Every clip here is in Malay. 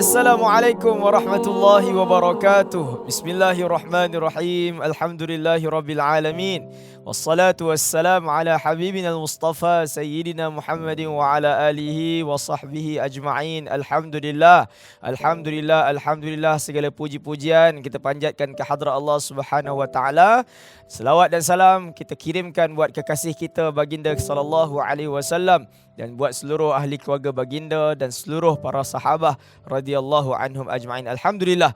Assalamualaikum warahmatullahi wabarakatuh. Bismillahirrahmanirrahim. Alhamdulillahi rabbil alamin. Wassalatu wassalamu ala habibina al-Mustafa Sayyidina Muhammadin wa ala alihi wa sahbihi ajma'in. Alhamdulillah. Alhamdulillah. Alhamdulillah. Segala puji-pujian kita panjatkan ke hadrat Allah Subhanahu wa taala. Selawat dan salam kita kirimkan buat kekasih kita baginda sallallahu alaihi wasallam dan buat seluruh ahli keluarga baginda dan seluruh para sahabat radhiyallahu anhum ajma'in. Alhamdulillah.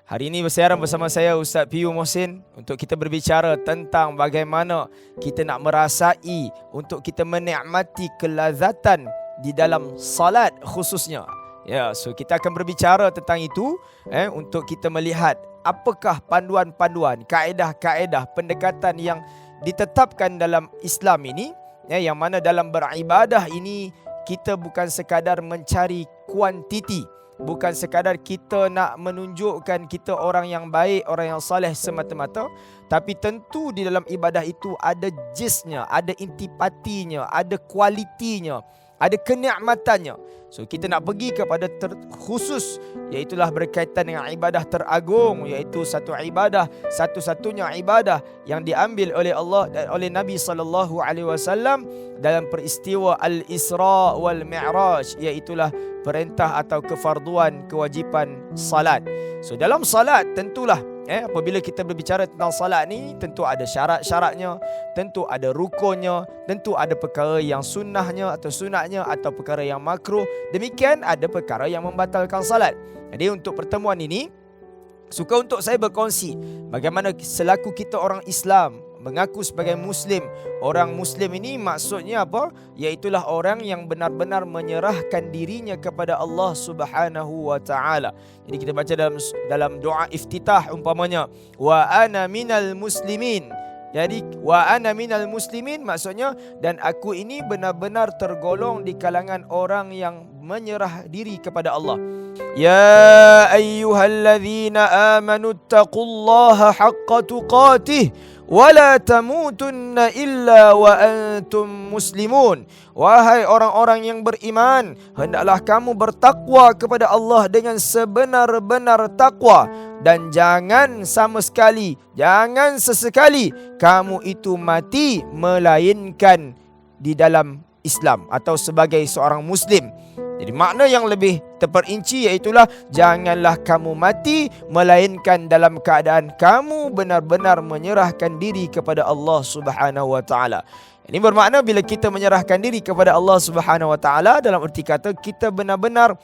Hari ini bersiaran bersama saya Ustaz Piyu Mohsin untuk kita berbicara tentang bagaimana kita nak merasai untuk kita menikmati kelazatan di dalam salat khususnya. Ya, so kita akan berbicara tentang itu untuk kita melihat apakah panduan-panduan, kaedah-kaedah pendekatan yang ditetapkan dalam Islam ini, yang mana dalam beribadah ini kita bukan sekadar mencari kuantiti, bukan sekadar kita nak menunjukkan kita orang yang baik, orang yang saleh semata-mata, tapi tentu di dalam ibadah itu ada jisnya, ada intipatinya, ada kualitinya, ada kenikmatannya. So kita nak pergi kepada khusus, iaitulah berkaitan dengan ibadah teragung, iaitu satu ibadah, satu-satunya ibadah yang diambil oleh Allah dan oleh Nabi sallallahu alaihi wasallam dalam peristiwa Al-Isra wal Mi'raj, iaitulah perintah atau kefarduan kewajipan salat. So dalam salat tentulah apabila kita berbicara tentang salat ni, tentu ada syarat-syaratnya, tentu ada rukunnya, tentu ada perkara yang sunnahnya atau sunatnya atau perkara yang makruh. Demikian ada perkara yang membatalkan salat. Jadi untuk pertemuan ini, suka untuk saya berkongsi bagaimana selaku kita orang Islam, mengaku sebagai Muslim. Orang Muslim ini maksudnya apa? Iaitulah orang yang benar-benar menyerahkan dirinya kepada Allah Subhanahu wa ta'ala. Jadi kita baca dalam doa iftitah umpamanya, wa ana minal muslimin. Jadi wa ana minal muslimin maksudnya, dan aku ini benar-benar tergolong di kalangan orang yang menyerah diri kepada Allah. Ya ayyuhalladzina amanu taqullaha haqqa tuqatih wala tamutunna illa wa antum muslimun. Wahai orang-orang yang beriman, hendaklah kamu bertakwa kepada Allah dengan sebenar-benar takwa, dan jangan sama sekali, jangan sesekali kamu itu mati melainkan di dalam Islam atau sebagai seorang Muslim. Jadi makna yang lebih terperinci iaitulah janganlah kamu mati melainkan dalam keadaan kamu benar-benar menyerahkan diri kepada Allah Subhanahu wa taala. Ini bermakna bila kita menyerahkan diri kepada Allah Subhanahu wa taala, dalam erti kata kita benar-benar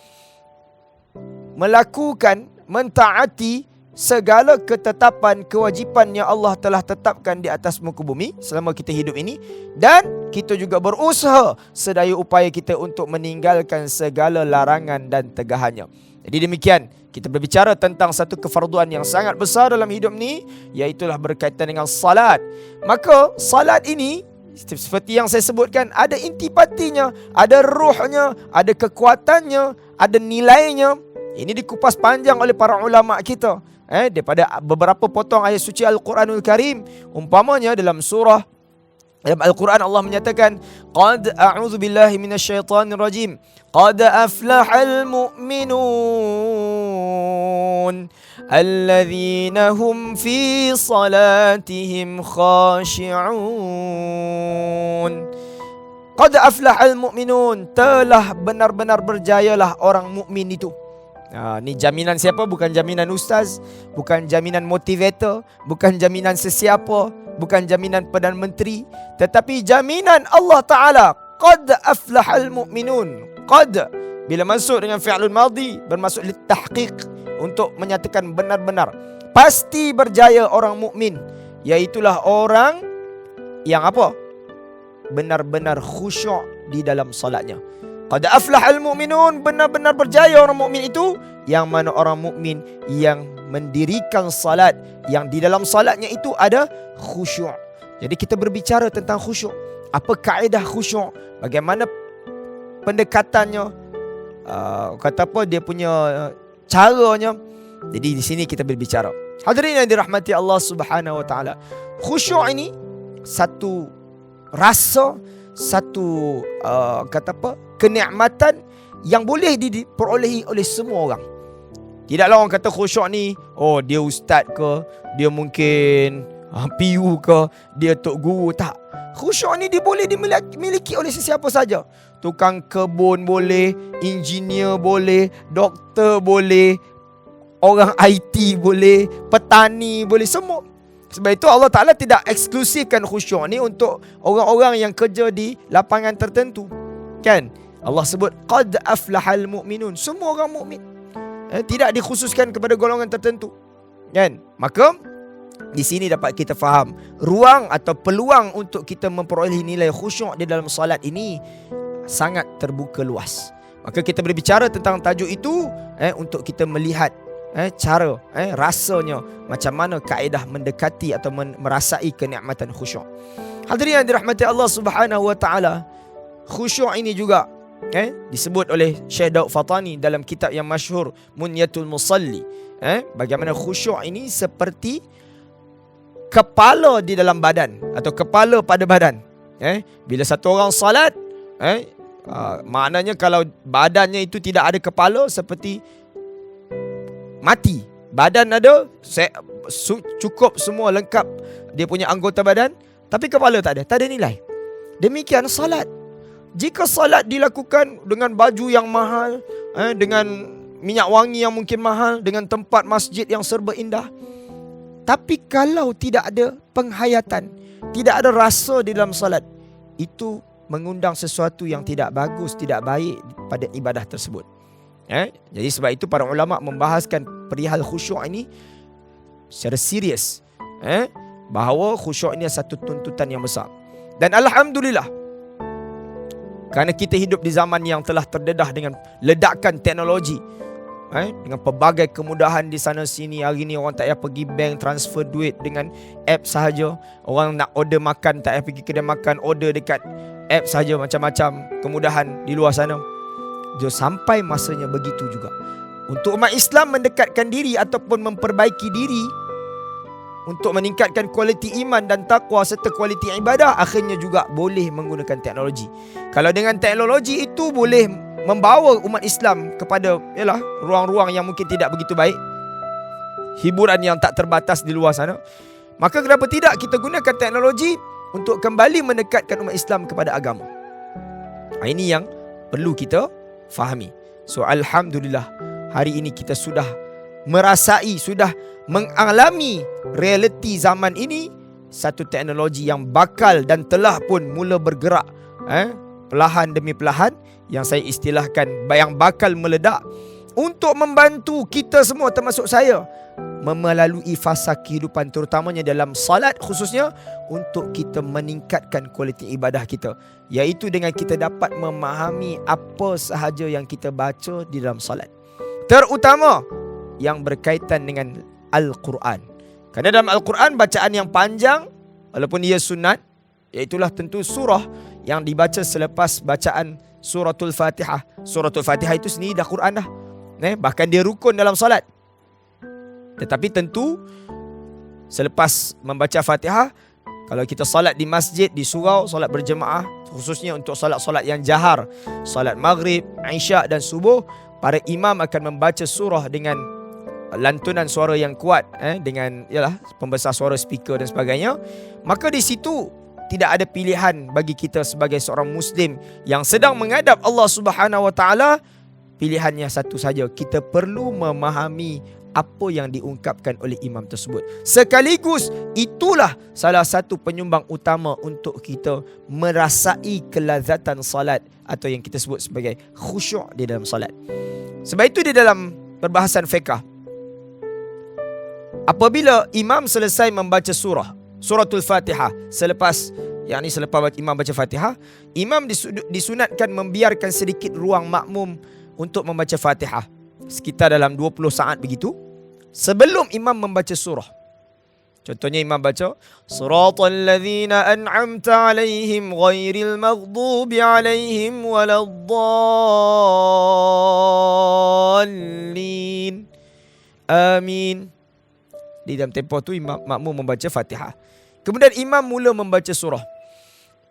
melakukan, mentaati segala ketetapan kewajipan yang Allah telah tetapkan di atas muka bumi selama kita hidup ini, dan kita juga berusaha sedaya upaya kita untuk meninggalkan segala larangan dan tegahannya. Jadi demikian kita berbicara tentang satu kefarduan yang sangat besar dalam hidup ni, iaitulah berkaitan dengan salat. Maka salat ini seperti yang saya sebutkan, ada intipatinya, ada ruhnya, ada kekuatannya, ada nilainya. Ini dikupas panjang oleh para ulama kita daripada beberapa potong ayat suci Al-Quranul Karim. Umpamanya dalam Al-Quran Allah menyatakan, qad a'udzu billahi minasyaitonir rajim, qad aflahal mu'minun alladzina hum fi salatihim khashi'un. Qad aflahal mu'minun, telah benar-benar berjayalah orang mukmin itu. Ni jaminan siapa? Bukan jaminan ustaz, bukan jaminan motivator, bukan jaminan sesiapa, bukan jaminan Perdana Menteri, tetapi jaminan Allah Ta'ala. Qad aflahal mu'minun. Qad bila masuk dengan fi'lul madhi bermaksud litahqiq, untuk menyatakan benar-benar pasti berjaya orang mukmin, iaitulah orang yang apa? Benar-benar khusyuk di dalam salatnya. Qad aflahal mu'minun, benar-benar berjaya orang mukmin itu, yang mana orang mukmin yang mendirikan salat, yang di dalam salatnya itu ada khusyuk. Jadi kita berbicara tentang khusyuk. Apa kaedah khusyuk? Bagaimana pendekatannya? Kata apa dia punya caranya? Jadi di sini kita berbicara. Hadirin yang dirahmati Allah Subhanahu wa taala. Khusyuk ini satu rasa, satu kenikmatan yang boleh diperolehi oleh semua orang. Tidaklah orang kata khusyuk ni, oh dia ustaz ke, dia mungkin PU ke, dia tok guru. Tak. Khusyuk ni dia boleh dimiliki oleh sesiapa saja. Tukang kebun boleh, engineer boleh, doktor boleh, orang IT boleh, petani boleh, semua. Sebab itu Allah Ta'ala tidak eksklusifkan khusyuk ni untuk orang-orang yang kerja di lapangan tertentu. Kan? Allah sebut qad aflahal mu'minun, semua orang mukmin. Tidak dikhususkan kepada golongan tertentu. Kan? Maka di sini dapat kita faham ruang atau peluang untuk kita memperoleh nilai khusyuk di dalam solat ini sangat terbuka luas. Maka kita berbicara tentang tajuk itu untuk kita melihat cara rasanya macam mana kaedah mendekati atau merasai kenikmatan khusyuk. Hadirin yang dirahmati Allah Subhanahu wa taala, khusyuk ini juga disebut oleh Syekh Daud Fatani dalam kitab yang masyhur Munyatul Musalli. Bagaimana khusyuk ini seperti kepala di dalam badan atau kepala pada badan. Bila satu orang salat, maknanya kalau badannya itu tidak ada kepala, seperti mati. Badan ada, cukup semua lengkap dia punya anggota badan, tapi kepala tak ada nilai. Demikian salat. Jika salat dilakukan dengan baju yang mahal, dengan minyak wangi yang mungkin mahal, dengan tempat masjid yang serba indah, tapi kalau tidak ada penghayatan, tidak ada rasa di dalam salat, itu mengundang sesuatu yang tidak bagus, tidak baik pada ibadah tersebut. Jadi sebab itu para ulama membahaskan perihal khusyuk ini secara serius, bahawa khusyuk ini satu tuntutan yang besar. Dan alhamdulillah, kerana kita hidup di zaman yang telah terdedah dengan ledakan teknologi, dengan pelbagai kemudahan di sana sini. Hari ni orang tak payah pergi bank transfer duit, dengan app sahaja. Orang nak order makan tak payah pergi kedai makan, order dekat app sahaja. Macam-macam kemudahan di luar sana. Jadi sampai masanya begitu juga untuk umat Islam mendekatkan diri ataupun memperbaiki diri untuk meningkatkan kualiti iman dan takwa serta kualiti ibadah, akhirnya juga boleh menggunakan teknologi. Kalau dengan teknologi itu boleh membawa umat Islam kepada ruang-ruang yang mungkin tidak begitu baik, hiburan yang tak terbatas di luar sana, maka kenapa tidak kita gunakan teknologi untuk kembali mendekatkan umat Islam kepada agama. Ini yang perlu kita fahami. So alhamdulillah, hari ini kita sudah merasai, sudah mengalami realiti zaman ini, satu teknologi yang bakal dan telah pun mula bergerak perlahan demi perlahan, yang saya istilahkan yang bakal meledak, untuk membantu kita semua termasuk saya melalui fasa kehidupan, terutamanya dalam salat khususnya, untuk kita meningkatkan kualiti ibadah kita, iaitu dengan kita dapat memahami apa sahaja yang kita baca di dalam salat, terutama yang berkaitan dengan Al-Quran. Kerana dalam Al-Quran bacaan yang panjang, walaupun ia sunat, iaitulah tentu surah yang dibaca selepas bacaan suratul Fatihah. Suratul Fatihah itu sendiri dah Quran dah. Bahkan dia rukun dalam salat. Tetapi tentu selepas membaca Fatihah, kalau kita salat di masjid, di surau, salat berjemaah, khususnya untuk salat-salat yang jahar, salat maghrib, isyak dan subuh, para imam akan membaca surah dengan lantunan suara yang kuat, dengan pembesar suara speaker dan sebagainya. Maka di situ tidak ada pilihan bagi kita sebagai seorang Muslim yang sedang menghadap Allah Subhanahu Wa Taala. Pilihannya satu saja, kita perlu memahami apa yang diungkapkan oleh imam tersebut. Sekaligus itulah salah satu penyumbang utama untuk kita merasai kelazatan salat, atau yang kita sebut sebagai khusyuk di dalam salat. Sebab itu di dalam perbahasan fiqh, apabila imam selesai membaca suratul Fatihah, selepas imam baca Fatihah, imam disunatkan membiarkan sedikit ruang makmum untuk membaca Fatihah, sekitar dalam 20 saat begitu, sebelum imam membaca surah. Contohnya imam baca Siratal ladzina an'amta alaihim ghairil maghdubi alaihim waladdallin. Amin. Di dalam tempoh tu imam makmum membaca Fatihah. Kemudian imam mula membaca surah.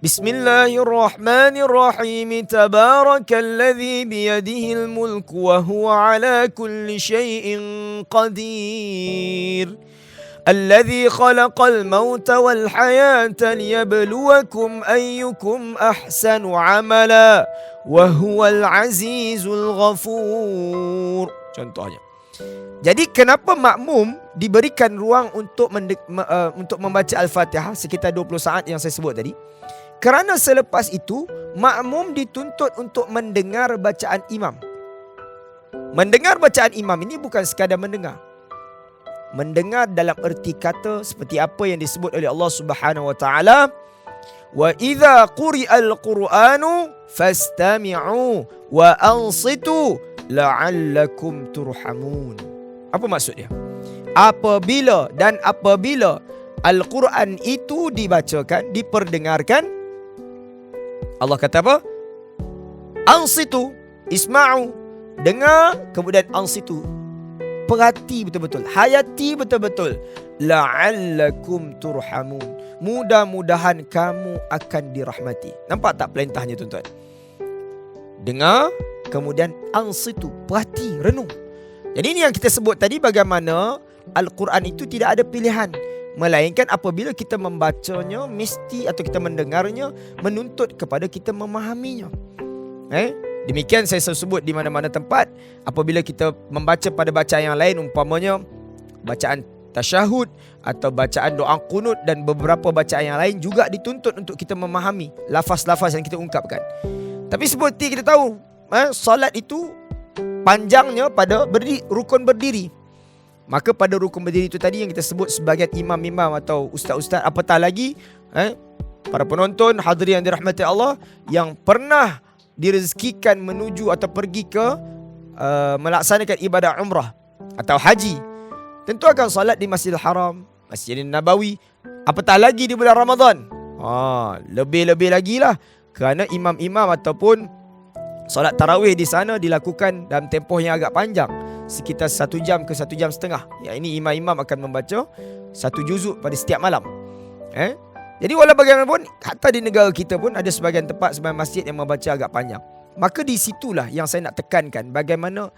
Bismillahirrahmanirrahim. Tabarakalladzi biyadihil mulku wa huwa ala kulli syai'in qadir. Alladzi khalaqal mauta wal hayata liyabluwakum ayyukum ahsanu amala wa huwal azizul ghafur. Contohnya. Jadi kenapa makmum diberikan ruang untuk membaca Al-Fatihah sekitar 20 saat yang saya sebut tadi? Kerana selepas itu makmum dituntut untuk mendengar bacaan imam. Mendengar bacaan imam ini bukan sekadar mendengar. Mendengar dalam erti kata seperti apa yang disebut oleh Allah Subhanahu wa taala, wa idza quri'al qur'anu fastami'u wa ansitu la'allakum turhamun. Apa maksudnya? Apabila Al-Quran itu dibacakan, diperdengarkan, Allah kata apa? Ansitu, isma'u, dengar, kemudian ansitu, perhati betul-betul, hayati betul-betul. La'allakum turhamun, mudah-mudahan kamu akan dirahmati. Nampak tak perintahnya tuan-tuan? Dengar, kemudian ansitu, perhati, renung. Jadi ini yang kita sebut tadi, bagaimana Al-Quran itu tidak ada pilihan, melainkan apabila kita membacanya mesti, atau kita mendengarnya, menuntut kepada kita memahaminya. Demikian saya sebut di mana-mana tempat. Apabila kita membaca pada bacaan yang lain, umpamanya bacaan tasyahud atau bacaan doa qunut dan beberapa bacaan yang lain, juga dituntut untuk kita memahami lafaz-lafaz yang kita ungkapkan. Tapi seperti kita tahu, solat itu panjangnya pada rukun berdiri. Maka pada rukun berdiri itu tadi yang kita sebut sebagai imam-imam atau ustaz-ustaz, apatah lagi para penonton hadirin yang dirahmati Allah yang pernah direzekikan menuju atau pergi ke melaksanakan ibadah umrah atau haji, tentu akan salat di Masjidil Haram, Masjidil Nabawi, apatah lagi di bulan Ramadan. Lebih-lebih lagi lah, kerana imam-imam ataupun solat tarawih di sana dilakukan dalam tempoh yang agak panjang, sekitar 1 jam ke 1 jam setengah. Yang ini imam-imam akan membaca 1 juzuk pada setiap malam. Jadi walau bagaimanapun, hatta di negara kita pun ada sebahagian tempat, sebahagian masjid yang membaca agak panjang. Maka di situlah yang saya nak tekankan, bagaimana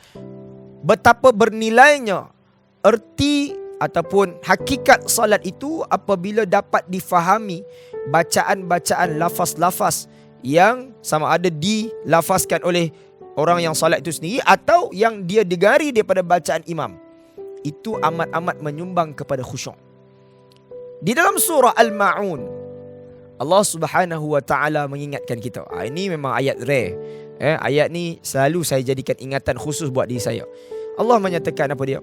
betapa bernilainya erti ataupun hakikat salat itu apabila dapat difahami bacaan-bacaan, lafaz-lafaz yang sama ada dilafazkan oleh orang yang salat itu sendiri atau yang dia degari daripada bacaan imam. Itu amat-amat menyumbang kepada khusyuk. Di dalam surah Al-Ma'un, Allah Subhanahu wa taala mengingatkan kita. Ini memang ayat rare. Ayat ni selalu saya jadikan ingatan khusus buat diri saya. Allah menyatakan apa dia?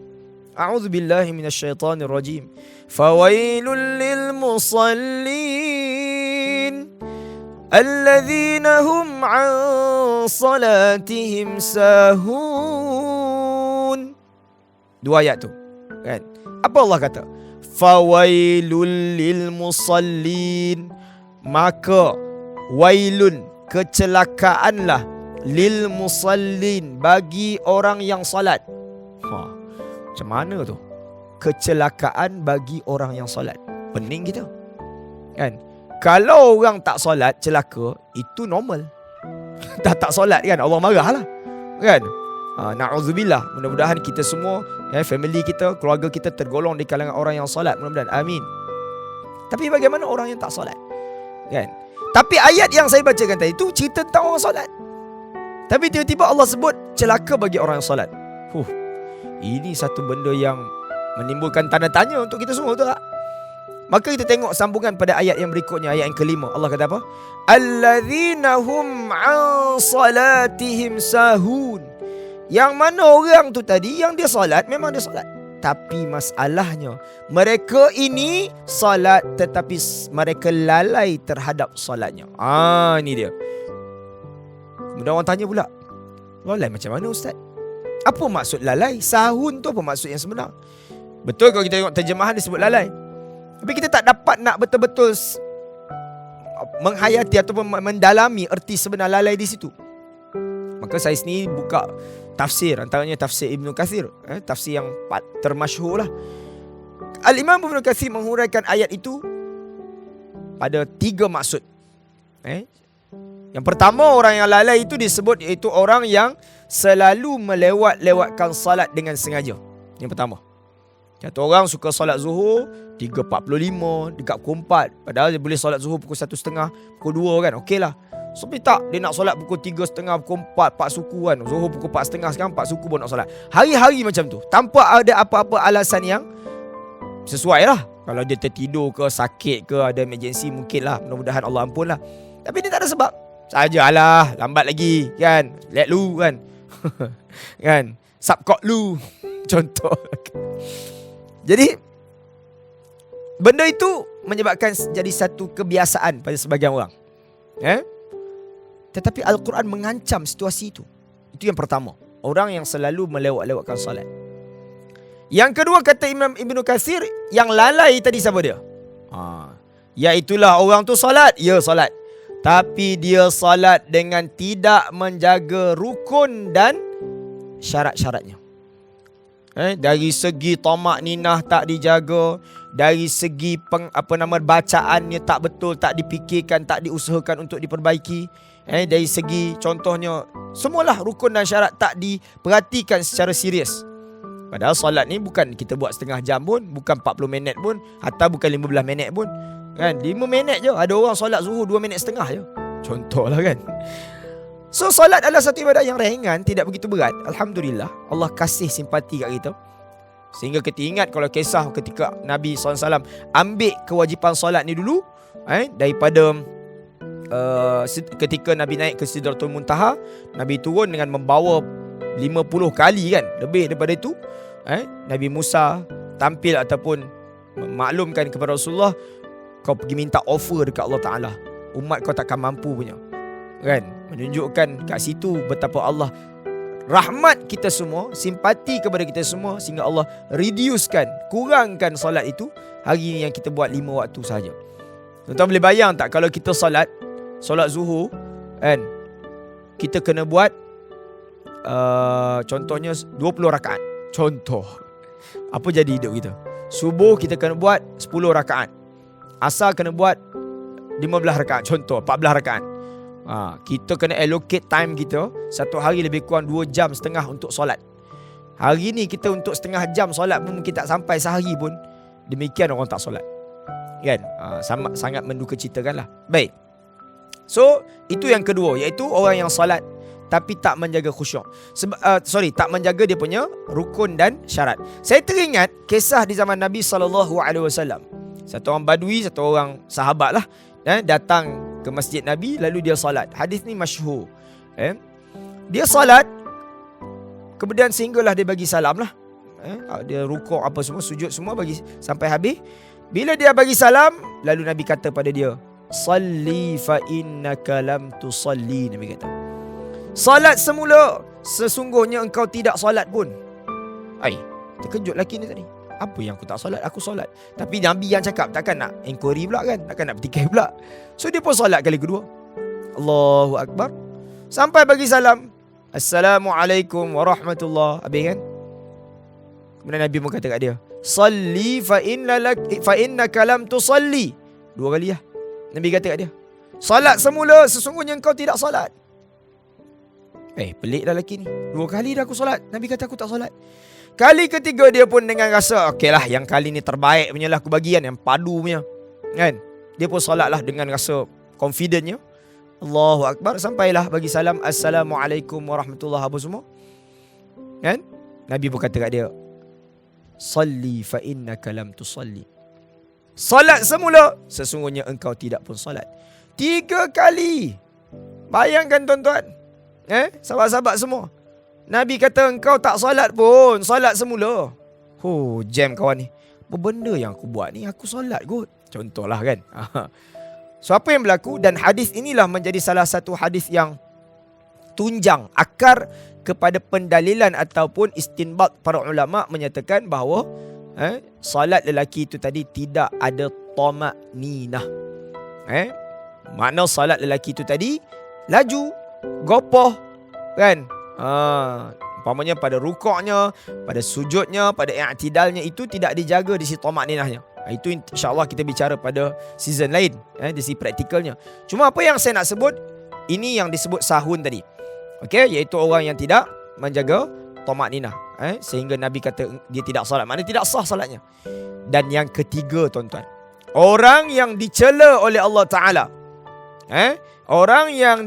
A'udzubillahi minasyaitonirrajim. Fawailul lil musallin alladzina hum an salatihim sahun. Dua ayat tu, kan? Apa Allah kata? Fawailul lil musallin, maka wailun, kecelakaanlah, lil musallin, bagi orang yang salat. Macam mana tu? Kecelakaan bagi orang yang salat. Pening kita, kan? Kalau orang tak solat celaka, itu normal. tak solat kan, Allah marah lah, kan? Na'udzubillah. Mudah-mudahan kita semua, family kita, keluarga kita tergolong di kalangan orang yang solat. Mudah-mudahan, amin. Tapi bagaimana orang yang tak solat, kan? Tapi ayat yang saya bacakan tadi itu cerita tentang orang solat. Tapi tiba-tiba Allah sebut celaka bagi orang yang solat. Ini satu benda yang menimbulkan tanda tanya untuk kita semua, betul tak? Maka kita tengok sambungan pada ayat yang berikutnya, ayat yang kelima. Allah kata apa? Alladzina hum an salatihim sahun. Yang mana orang tu tadi, yang dia salat, memang dia salat, tapi masalahnya mereka ini salat tetapi mereka lalai terhadap salatnya. Ini dia. Kemudian orang tanya pula, lalai macam mana ustaz? Apa maksud lalai? Sahun tu apa maksud yang sebenar? Betul kalau kita tengok terjemahan disebut lalai, tapi kita tak dapat nak betul-betul menghayati ataupun mendalami erti sebenar lalai di situ. Maka saya sendiri buka tafsir, antaranya tafsir Ibn Kathir, tafsir yang termasyhur lah. Al-Imam Ibn Kathir menghuraikan ayat itu pada 3 maksud. Yang pertama, orang yang lalai itu disebut iaitu orang yang selalu melewat-lewatkan salat dengan sengaja. Yang pertama. Satu orang suka solat zuhur 3.45, dekat pukul 4. Padahal dia boleh solat zuhur pukul 1.30, pukul 2 kan, okey lah. Tapi tak, dia nak solat pukul 3.30, pukul 4, 4 suku kan. Zuhur pukul 4.30, sekarang 4 suku pun nak solat. Hari-hari macam tu, tanpa ada apa-apa alasan yang sesuai lah. Kalau dia tertidur ke, sakit ke, ada emergency, mungkin lah. Mudah-mudahan Allah ampun lah. Tapi dia tak ada sebab. Sajalah, lambat lagi kan. Let lu kan. Kan, subkot lu. Contoh. Jadi benda itu menyebabkan jadi satu kebiasaan pada sebagian orang. Tetapi Al-Quran mengancam situasi itu. Itu yang pertama, orang yang selalu melewat-lewatkan solat. Yang kedua, kata Imam Ibn Katsir, yang lalai tadi siapa dia? Iaitulah orang tu solat, ya solat, tapi dia solat dengan tidak menjaga rukun dan syarat-syaratnya. Dari segi tamak ninah tak dijaga, dari segi bacaannya tak betul, tak dipikirkan, tak diusahakan untuk diperbaiki. Dari segi contohnya, semualah rukun dan syarat tak diperhatikan secara serius. Padahal solat ni bukan kita buat setengah jam pun, bukan 40 minit pun, atau bukan 15 minit pun. Kan, 5 minit je. Ada orang solat zuhur 2 minit setengah je. Contohlah kan. So solat adalah satu ibadat yang ringan, tidak begitu berat. Alhamdulillah, Allah kasih simpati kat kita. Sehingga kita ingat kalau kisah ketika Nabi SAW ambil kewajipan solat ni dulu, daripada ketika Nabi naik ke Sidratul Muntaha, Nabi turun dengan membawa 50 kali kan, lebih daripada itu. Nabi Musa tampil ataupun maklumkan kepada Rasulullah, kau pergi minta offer dekat Allah Ta'ala, umat kau takkan mampu punya. Kan, menunjukkan kat situ betapa Allah rahmat kita semua, simpati kepada kita semua, sehingga Allah reducekan, kurangkan solat itu. Hari ni yang kita buat 5 waktu sahaja. Tuan-tuan boleh bayang tak kalau kita solat zuhur kan, kita kena buat contohnya 20 rakaat. Contoh, apa jadi hidup kita? Subuh kita kena buat 10 rakaat, asar kena buat 15 rakaat, contoh 14 rakaat. Kita kena allocate time kita satu hari lebih kurang 2.5 jam untuk solat. Hari ni kita untuk setengah jam solat pun mungkin tak sampai sehari pun. Demikian orang tak solat kan. Sangat menduka citakan lah. Baik, so itu yang kedua, iaitu orang yang solat tapi tak menjaga khusyuk. Tak menjaga dia punya rukun dan syarat. Saya teringat kisah di zaman Nabi SAW. Satu orang badui, satu orang sahabat lah, datang ke masjid Nabi, lalu dia salat. Hadis ni masyhur. Dia salat, kemudian sehinggalah dia bagi salam lah. Dia rukuk apa semua, sujud semua, bagi sampai habis. Bila dia bagi salam, lalu Nabi kata pada dia, "Salli fa innaka lam tusalli." Nabi kata, salat semula, sesungguhnya engkau tidak salat pun. Terkejut lelaki ni tadi. Apa yang aku tak solat? Aku solat. Tapi Nabi yang cakap, takkan nak inquiry pula kan, takkan nak bertikai pula. So dia pun solat kali kedua. Allahu Akbar. Sampai bagi salam, Assalamualaikum warahmatullahi. Habis kan? Kemudian Nabi pun kata kat dia, Salli fa innaka lam tusalli. 2 kali lah Nabi kata kat dia, salat semula, sesungguhnya engkau tidak solat. Pelik dah lelaki ni. 2 kali dah aku solat, Nabi kata aku tak solat. Kali ketiga dia pun dengan rasa, okey lah, yang kali ni terbaik punya lah aku bagi kan, yang padu punya kan. Dia pun solat lah dengan rasa confidentnya. Allahu Akbar. Sampailah bagi salam, Assalamualaikum warahmatullahi wabarakatuh semua kan. Nabi pun kata kat dia, Salli fa innaka lam tusalli. Salat semula, sesungguhnya engkau tidak pun salat. 3 kali. Bayangkan tuan-tuan, sahabat-sahabat semua, Nabi kata engkau tak solat pun, solat semula. Jam kawan ni. Apa benda yang aku buat ni? Aku solat kot. Contohlah kan. So apa yang berlaku? Dan hadis inilah menjadi salah satu hadis yang tunjang akar kepada pendalilan ataupun istinbat para ulama menyatakan bahawa solat lelaki itu tadi tidak ada tamak ninah. Makna solat lelaki itu tadi laju, gopoh kan. Umpamanya pada rukuknya, pada sujudnya, pada i'tidalnya itu tidak dijaga di situ tamak ninahnya. Itu insya-Allah kita bicara pada season lain, dari sisi praktikalnya. Cuma apa yang saya nak sebut, ini yang disebut sahun tadi. Okey, iaitu orang yang tidak menjaga tamak-ninah, sehingga Nabi kata dia tidak salat, maknanya tidak sah salatnya. Dan yang ketiga tuan-tuan, orang yang dicela oleh Allah Taala, orang yang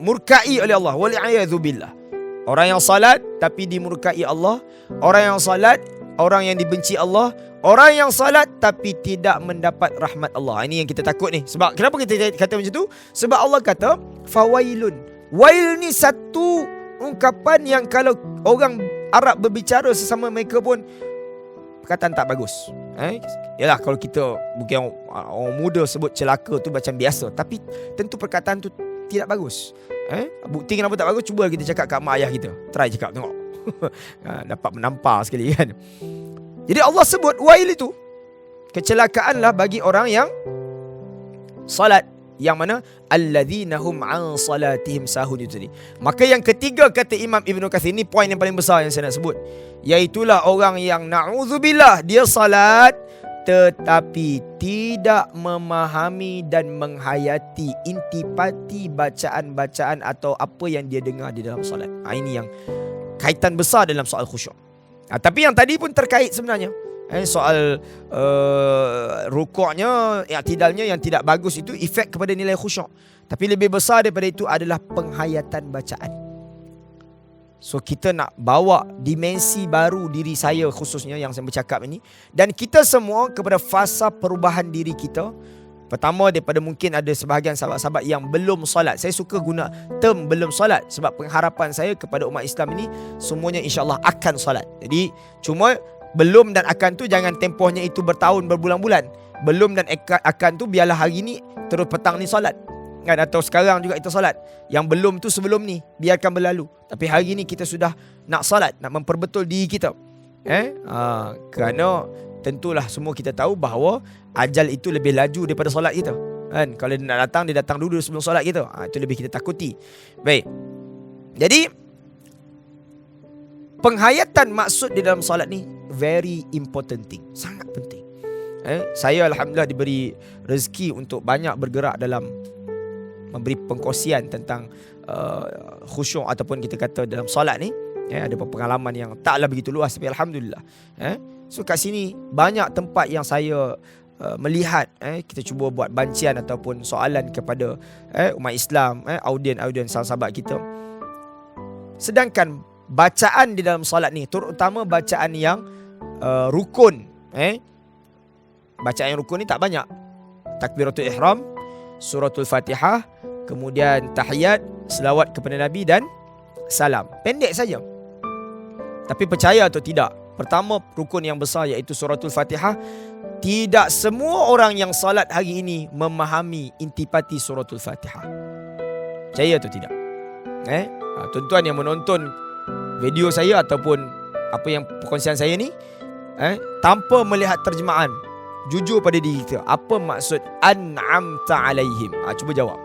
murkai oleh Allah, wal-a'yadzubillah. Orang yang salat tapi dimurkai Allah, orang yang salat, orang yang dibenci Allah, orang yang salat tapi tidak mendapat rahmat Allah. Ini yang kita takut ni. Sebab kenapa kita kata macam tu? Sebab Allah kata fawailun. Wail ni satu ungkapan yang kalau orang Arab berbicara sesama mereka pun perkataan tak bagus. Yalah, kalau kita mungkin orang muda sebut celaka tu macam biasa, tapi tentu perkataan tu tidak bagus. Bukti kenapa tak bagus, cuba kita cakap kat mak ayah kita. Try cakap tengok. Dapat menampar sekali kan. Jadi Allah sebut wail itu kecelakaanlah bagi orang yang salat, yang mana alladzina hum an salatihim sahun itu tadi. Maka yang ketiga kata Imam Ibn Katsir, ni poin yang paling besar yang saya nak sebut, iaitulah orang yang na'udzubillah dia salat tetapi tidak memahami dan menghayati intipati bacaan-bacaan atau apa yang dia dengar di dalam solat. Ini yang kaitan besar dalam soal khusyuk. Tapi yang tadi pun terkait sebenarnya. Soal rukuknya, i'tidalnya yang tidak bagus itu efek kepada nilai khusyuk. Tapi lebih besar daripada itu adalah penghayatan bacaan. So kita nak bawa dimensi baru diri saya khususnya yang saya bercakap ini, dan kita semua kepada fasa perubahan diri kita. Pertama, daripada mungkin ada sebahagian sahabat-sahabat yang belum solat. Saya suka guna term belum solat sebab pengharapan saya kepada umat Islam ini semuanya insya-Allah akan solat. Jadi cuma belum dan akan tu jangan tempohnya itu bertahun berbulan-bulan. Belum dan akan tu biarlah hari ni terus petang ni solat, kan, atau sekarang juga kita solat. Yang belum tu sebelum ni biarkan berlalu. Tapi hari ni kita sudah nak solat, nak memperbetul diri kita. Kerana tentulah semua kita tahu bahawa ajal itu lebih laju daripada solat kita, kan. Kalau dia nak datang, dia datang dulu sebelum solat kita. Itu lebih kita takuti. Baik. Jadi penghayatan maksud di dalam solat ni very important thing, sangat penting. Saya alhamdulillah diberi rezeki untuk banyak bergerak dalam memberi pengkongsian tentang khusyuk ataupun kita kata dalam solat ni. Ada pengalaman yang taklah begitu luas, tapi alhamdulillah. So kat sini banyak tempat yang saya melihat kita cuba buat bancian ataupun soalan kepada umat Islam, audien sahabat kita. Sedangkan bacaan di dalam solat ni, terutama bacaan yang rukun, bacaan yang rukun ni tak banyak. Takbiratul ihram, suratul Fatihah, kemudian tahiyat, selawat kepada Nabi dan salam. Pendek saja. Tapi percaya atau tidak, pertama rukun yang besar iaitu suratul Fatihah, tidak semua orang yang salat hari ini memahami intipati suratul Fatihah. Percaya atau tidak? Tuan-tuan yang menonton video saya ataupun apa yang perkongsian saya ni, tanpa melihat terjemahan, jujur pada diri kita, apa maksud an'amta alaihim? Cuba jawab.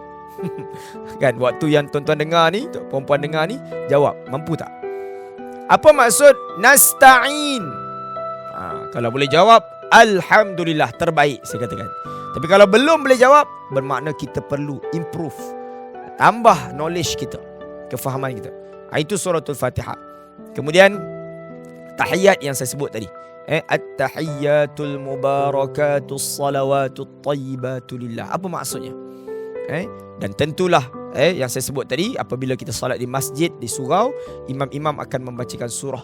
Kan, waktu yang tuan-tuan dengar ni, perempuan dengar ni, jawab, mampu tak? Apa maksud nasta'in? Kalau boleh jawab, alhamdulillah, terbaik saya katakan. Tapi kalau belum boleh jawab, bermakna kita perlu improve, tambah knowledge kita, kefahaman kita. Itu suratul Fatihah. Kemudian tahiyat yang saya sebut tadi, at-tahiyyatul mubarakatus salawatut thayyibatu lillah. Apa maksudnya? Dan tentulah yang saya sebut tadi, apabila kita salat di masjid, di surau, imam-imam akan membacakan surah.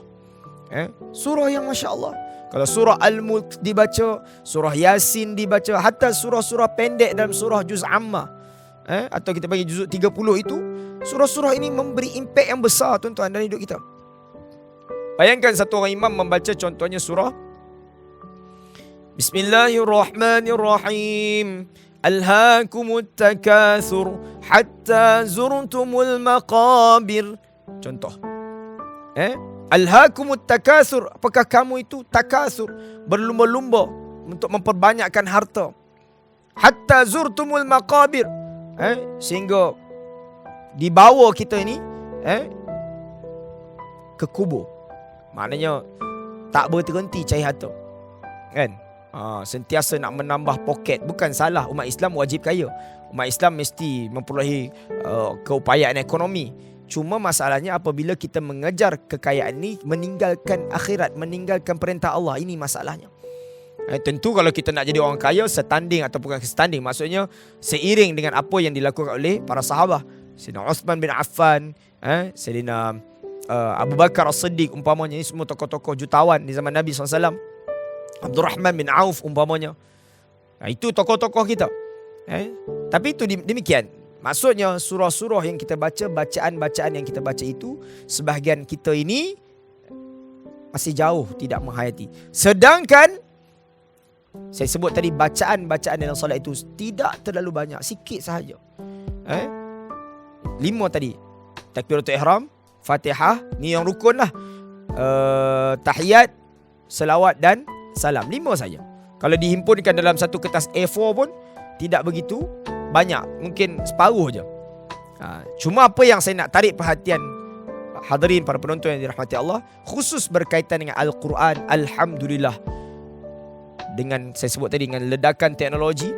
Surah yang Masya Allah. Kalau surah Al-Mulk dibaca, surah Yasin dibaca, hatta surah-surah pendek dalam surah Juz Ammah, atau kita bagi juzuk 30 itu, surah-surah ini memberi impak yang besar tuan-tuan dalam hidup kita. Bayangkan satu orang imam membaca contohnya surah Bismillahirrahmanirrahim, Alhaakumut takatsur hatta zurtumul maqabir. Contoh, Alhaakumut takatsur, apakah kamu itu takatsur, berlumba-lumba untuk memperbanyakkan harta, hatta zurtumul maqabir, sehingga dibawa kita ini ke kubur. Maknanya tak berhenti cari harta. kan? Sentiasa nak menambah poket. Bukan salah, umat Islam wajib kaya. Umat Islam mesti memperolehi keupayaan ekonomi. Cuma masalahnya apabila kita mengejar kekayaan ni, meninggalkan akhirat, meninggalkan perintah Allah. Ini masalahnya. Tentu kalau kita nak jadi orang kaya, setanding atau bukan setanding, maksudnya seiring dengan apa yang dilakukan oleh para sahabat. Sayyidina Uthman bin Affan, Sayyidina Abu Bakar As-Siddiq umpamanya. Ini semua tokoh-tokoh jutawan di zaman Nabi SAW. Abdul Rahman bin Auf umpamanya. Itu tokoh-tokoh kita. Tapi itu demikian. Maksudnya surah-surah yang kita baca, bacaan-bacaan yang kita baca itu, sebahagian kita ini masih jauh tidak menghayati. Sedangkan saya sebut tadi, bacaan-bacaan dalam solat itu tidak terlalu banyak, sikit sahaja. 5 tadi. Takbiratul ihram, Fatihah, ni yang rukun lah. Tahiyat, selawat dan salam. 5 saja. Kalau dihimpunkan dalam satu kertas A4 pun tidak begitu banyak, mungkin separuh je. Cuma apa yang saya nak tarik perhatian hadirin para penonton yang dirahmati Allah, khusus berkaitan dengan Al-Quran, alhamdulillah, dengan saya sebut tadi, dengan ledakan teknologi,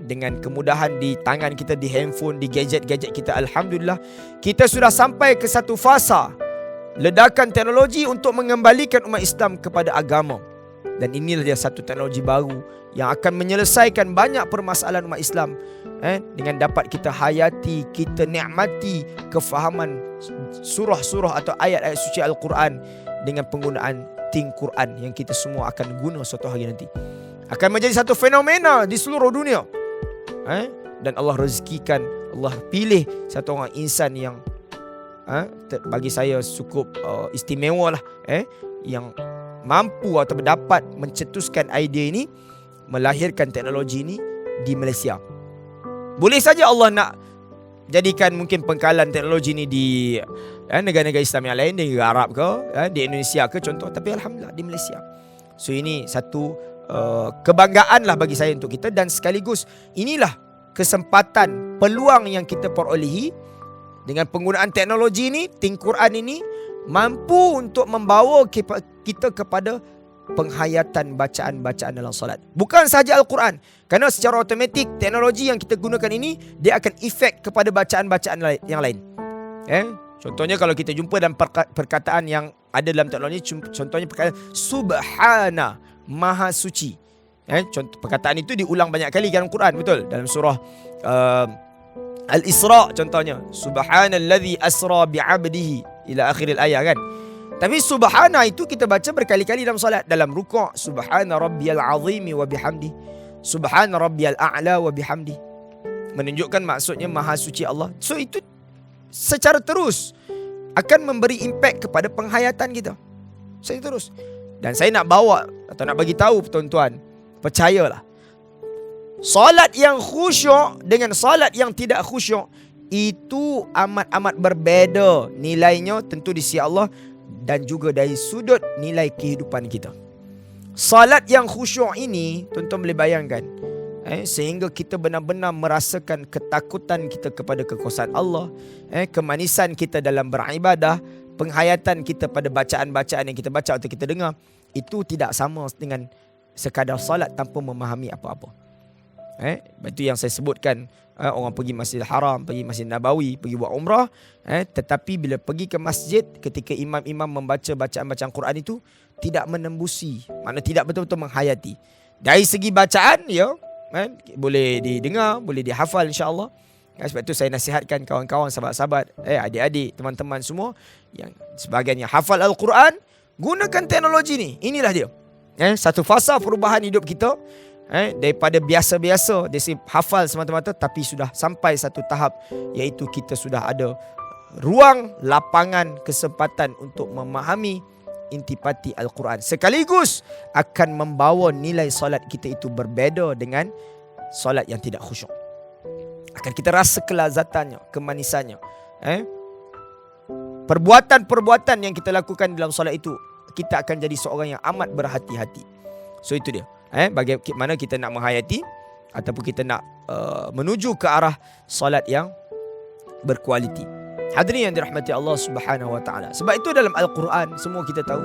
dengan kemudahan di tangan kita, di handphone, di gadget-gadget kita, alhamdulillah, kita sudah sampai ke satu fasa ledakan teknologi untuk mengembalikan umat Islam kepada agama. Dan inilah dia satu teknologi baru yang akan menyelesaikan banyak permasalahan umat Islam, dengan dapat kita hayati, kita nikmati kefahaman surah-surah atau ayat-ayat suci Al-Quran dengan penggunaan Think Quran yang kita semua akan guna suatu hari nanti. Akan menjadi satu fenomena di seluruh dunia. Dan Allah rezekikan, Allah pilih satu orang insan yang bagi saya cukup istimewa lah, yang mampu atau dapat mencetuskan idea ini, melahirkan teknologi ini di Malaysia. Boleh saja Allah nak jadikan mungkin pengkalan teknologi ini di negara-negara Islam yang lain, di negara Arab ke, di Indonesia ke contoh, tapi alhamdulillah di Malaysia. So ini satu kebanggaan lah bagi saya untuk kita, dan sekaligus inilah kesempatan, peluang yang kita perolehi dengan penggunaan teknologi ini, Think Quran ini, mampu untuk membawa kita kepada penghayatan bacaan-bacaan dalam solat. Bukan sahaja Al-Quran, kerana secara automatik teknologi yang kita gunakan ini, dia akan efek kepada bacaan-bacaan yang lain. Contohnya kalau kita jumpa dalam perkataan yang ada dalam teknologi, contohnya perkataan Subhana, Maha Suci. Contoh perkataan itu diulang banyak kali dalam Quran, betul? Dalam surah Al-Isra contohnya, Subhanalladzi asra bi'abdihi ila akhiril ayat, kan? Tapi subhana itu kita baca berkali-kali dalam solat. Dalam rukuk, Subhana rabbiyal azimi wa bihamdi, Subhana rabbiyal a'la wa bihamdi, menunjukkan maksudnya Maha Suci Allah. So itu secara terus akan memberi impak kepada penghayatan kita. Saya terus. Dan saya nak bawa atau nak bagi tahu tuan-tuan, percayalah, solat yang khusyuk dengan solat yang tidak khusyuk itu amat-amat berbeza nilainya, tentu di sisi Allah dan juga dari sudut nilai kehidupan kita. Salat yang khusyuk ini, tuan-tuan boleh bayangkan, sehingga kita benar-benar merasakan ketakutan kita kepada kekuasaan Allah, kemanisan kita dalam beribadah, penghayatan kita pada bacaan-bacaan yang kita baca atau kita dengar, itu tidak sama dengan sekadar salat tanpa memahami apa-apa. Itu yang saya sebutkan, orang pergi Masjidil Haram, pergi Masjid Nabawi, pergi buat umrah, tetapi bila pergi ke masjid, ketika imam-imam membaca bacaan-bacaan Quran itu tidak menembusi, maknanya tidak betul-betul menghayati. Dari segi bacaan, ya, boleh didengar, boleh dihafal insya-Allah. Sebab itu saya nasihatkan kawan-kawan, sahabat-sahabat, adik-adik, teman-teman semua yang sebahagian yang hafal Al-Quran, gunakan teknologi ni. Inilah dia. Satu fasa perubahan hidup kita. Daripada biasa-biasa dia hafal semata-mata, tapi sudah sampai satu tahap, iaitu kita sudah ada ruang, lapangan, kesempatan untuk memahami intipati Al-Quran, sekaligus akan membawa nilai solat kita itu berbeza dengan solat yang tidak khusyuk. Akan kita rasa kelazatannya, kemanisannya. Perbuatan-perbuatan yang kita lakukan dalam solat itu, kita akan jadi seorang yang amat berhati-hati. So itu dia. Bagaimana kita nak menghayati ataupun kita nak menuju ke arah salat yang berkualiti. Hadirin yang dirahmati Allah Subhanahu wa taala. Sebab itu dalam Al-Quran semua kita tahu,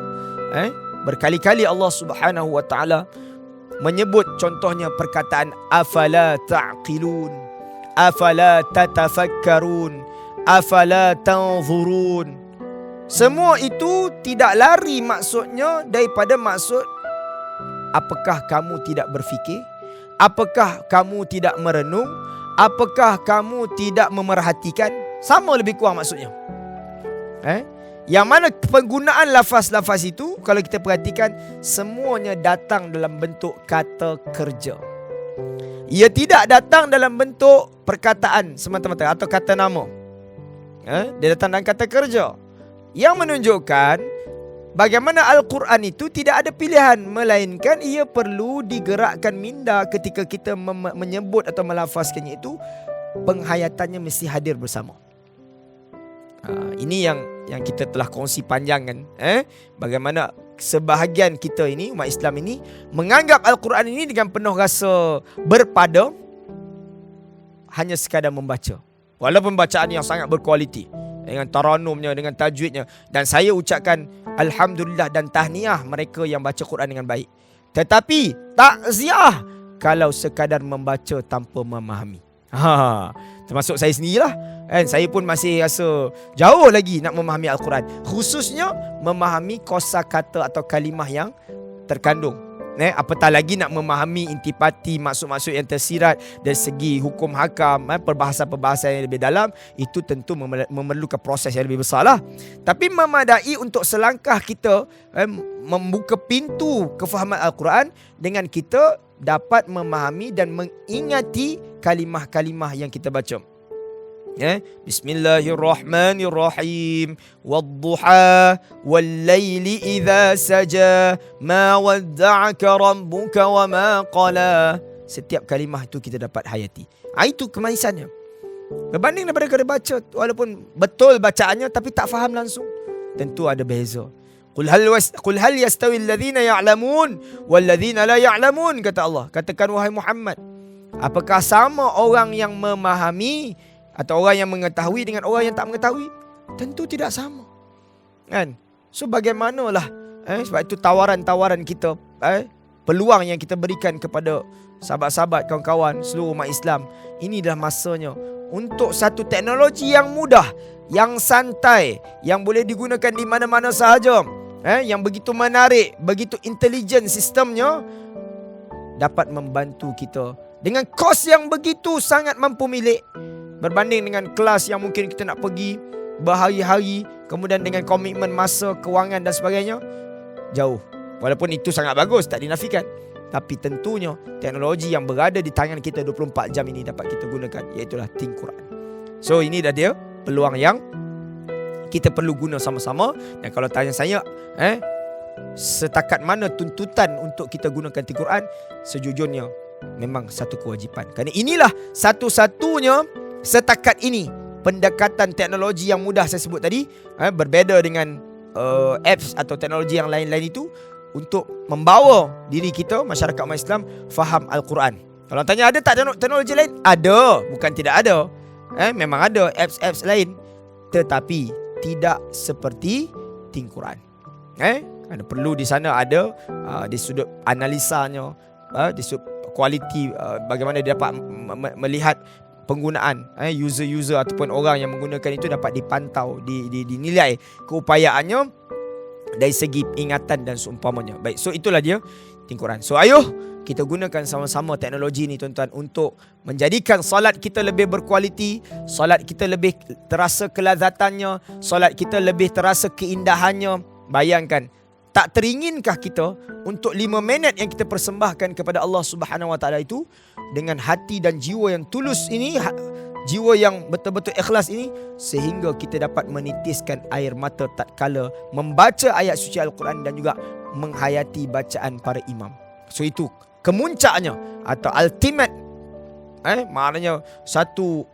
berkali-kali Allah Subhanahu wa taala menyebut contohnya perkataan afala ta'qilun, afala tatafakkarun, afala tanzurun. Semua itu tidak lari maksudnya daripada maksud apakah kamu tidak berfikir, apakah kamu tidak merenung, apakah kamu tidak memerhatikan. Sama lebih kurang maksudnya. Yang mana penggunaan lafaz-lafaz itu, kalau kita perhatikan, semuanya datang dalam bentuk kata kerja. Ia tidak datang dalam bentuk perkataan semata-mata atau kata nama. Dia datang dalam kata kerja, yang menunjukkan bagaimana Al-Quran itu tidak ada pilihan, melainkan ia perlu digerakkan minda ketika kita menyebut atau melafazkannya itu, penghayatannya mesti hadir bersama. Ini yang kita telah kongsi panjang kan, bagaimana sebahagian kita ini, umat Islam ini, menganggap Al-Quran ini dengan penuh rasa berpada, hanya sekadar membaca, walaupun bacaan yang sangat berkualiti, dengan taranumnya, dengan tajwidnya. Dan saya ucapkan alhamdulillah dan tahniah mereka yang baca Quran dengan baik. Tetapi takziah kalau sekadar membaca tanpa memahami. Termasuk saya sendirilah. Saya pun masih rasa jauh lagi nak memahami Al-Quran, khususnya memahami kosakata atau kalimah yang terkandung. Apatah lagi nak memahami intipati, maksud-maksud yang tersirat dari segi hukum hakam, perbahasan-perbahasan yang lebih dalam. Itu tentu memerlukan proses yang lebih besar lah. Tapi memadai untuk selangkah kita membuka pintu kefahaman Al-Quran dengan kita dapat memahami dan mengingati kalimah-kalimah yang kita baca. Bismillahirrahmanirrahim. Wadduha wallaili idza saja ma wadda'aka rabbuka wa ma qala. Setiap kalimah itu kita dapat hayati. Itu kemanisannya. Berbanding daripada kita baca, walaupun betul bacaannya tapi tak faham langsung, tentu ada beza. Qul hal yastawi alladhina ya'lamun wal ladzina la ya'lamun, kata Allah. Katakan wahai Muhammad, apakah sama orang yang memahami atau orang yang mengetahui dengan orang yang tak mengetahui? Tentu tidak sama, kan? So bagaimanalah sebab itu tawaran-tawaran kita, peluang yang kita berikan kepada sahabat-sahabat, kawan-kawan seluruh umat Islam, ini dah masanya untuk satu teknologi yang mudah, yang santai, yang boleh digunakan di mana-mana sahaja, yang begitu menarik, begitu intelijen sistemnya, dapat membantu kita dengan kos yang begitu sangat mampu milik. Berbanding dengan kelas yang mungkin kita nak pergi berhari-hari, kemudian dengan komitmen masa, kewangan dan sebagainya, jauh. Walaupun itu sangat bagus, tak dinafikan, tapi tentunya teknologi yang berada di tangan kita 24 jam ini dapat kita gunakan, iaitulah Think Quran. So ini dah dia peluang yang kita perlu guna sama-sama. Dan kalau tanya saya, setakat mana tuntutan untuk kita gunakan Think Quran, sejujurnya memang satu kewajipan. Kerana inilah satu-satunya setakat ini pendekatan teknologi yang mudah saya sebut tadi, berbeza dengan apps atau teknologi yang lain-lain itu, untuk membawa diri kita, masyarakat umat Islam, faham Al-Quran. Kalau tanya ada tak teknologi lain? Ada, bukan tidak ada. Memang ada apps-apps lain, tetapi tidak seperti Think Quran. Ada perlu di sana ada di sudut analisanya, di sudut kualiti, bagaimana dia dapat melihat penggunaan, user-user ataupun orang yang menggunakan itu dapat dipantau, dinilai keupayaannya dari segi ingatan dan seumpamanya. Baik, so itulah dia Think Quran. So ayuh kita gunakan sama-sama teknologi ni tuan-tuan untuk menjadikan solat kita lebih berkualiti, solat kita lebih terasa kelazatannya, solat kita lebih terasa keindahannya. Bayangkan, tak teringinkah kita untuk 5 minit yang kita persembahkan kepada Allah Subhanahu Wa Taala itu dengan hati dan jiwa yang tulus ini, jiwa yang betul-betul ikhlas ini, sehingga kita dapat menitiskan air mata tatkala membaca ayat suci Al-Quran dan juga menghayati bacaan para imam. So itu kemuncaknya atau ultimate, maknanya satu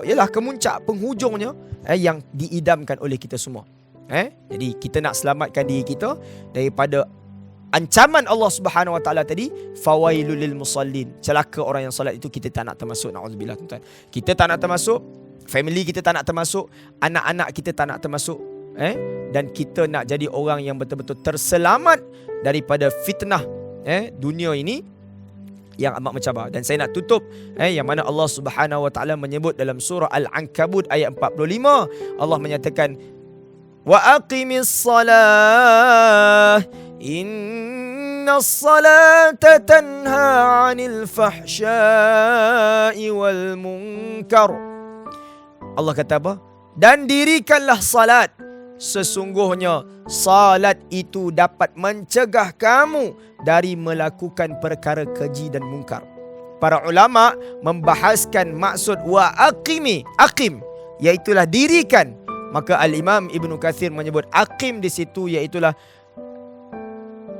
ialah kemuncak penghujungnya yang diidamkan oleh kita semua. Jadi kita nak selamatkan diri kita daripada ancaman Allah Subhanahu Wa Taala tadi, fawailul lil musallin, celaka orang yang solat itu. Kita tak nak termasuk, naudzubillah tuan-tuan. Kita tak nak termasuk, family kita tak nak termasuk, anak-anak kita tak nak termasuk, dan kita nak jadi orang yang betul-betul terselamat daripada fitnah dunia ini yang amat mencabar. Dan saya nak tutup yang mana Allah Subhanahu wa taala menyebut dalam surah Al-Ankabut ayat 45, Allah menyatakan wa aqimis salah innas salata tanha 'anil fahsya'i wal munkar. Allah kata apa? Dan dirikanlah salat, sesungguhnya salat itu dapat mencegah kamu dari melakukan perkara keji dan mungkar. Para ulama membahaskan maksud wa aqim, iaitulah dirikan. Maka Al-Imam Ibn Kathir menyebut aqim di situ iaitulah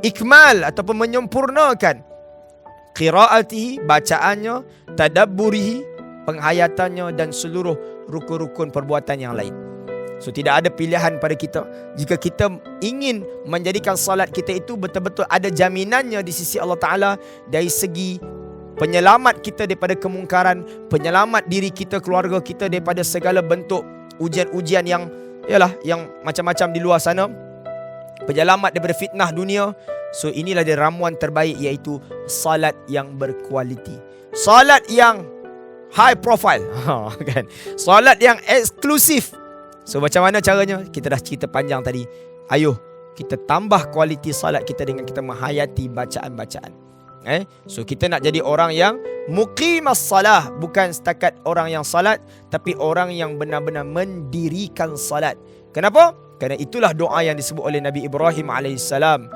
ikmal ataupun menyempurnakan qiraatihi, bacaannya, tadabburihi, penghayatannya dan seluruh rukun-rukun perbuatan yang lain. So tidak ada pilihan pada kita. Jika kita ingin menjadikan salat kita itu betul-betul ada jaminannya di sisi Allah Ta'ala, dari segi penyelamat kita daripada kemungkaran, penyelamat diri kita, keluarga kita daripada segala bentuk ujian-ujian yang macam-macam di luar sana, penyelamat daripada fitnah dunia. So inilah dia ramuan terbaik, iaitu salat yang berkualiti, salat yang high profile, kan? Salat yang eksklusif. So macam mana caranya? Kita dah cerita panjang tadi. Ayuh kita tambah kualiti salat kita dengan kita menghayati bacaan-bacaan. So kita nak jadi orang yang muqimas salah, bukan setakat orang yang salat, tapi orang yang benar-benar mendirikan salat. Kenapa? Kerana itulah doa yang disebut oleh Nabi Ibrahim alaihissalam.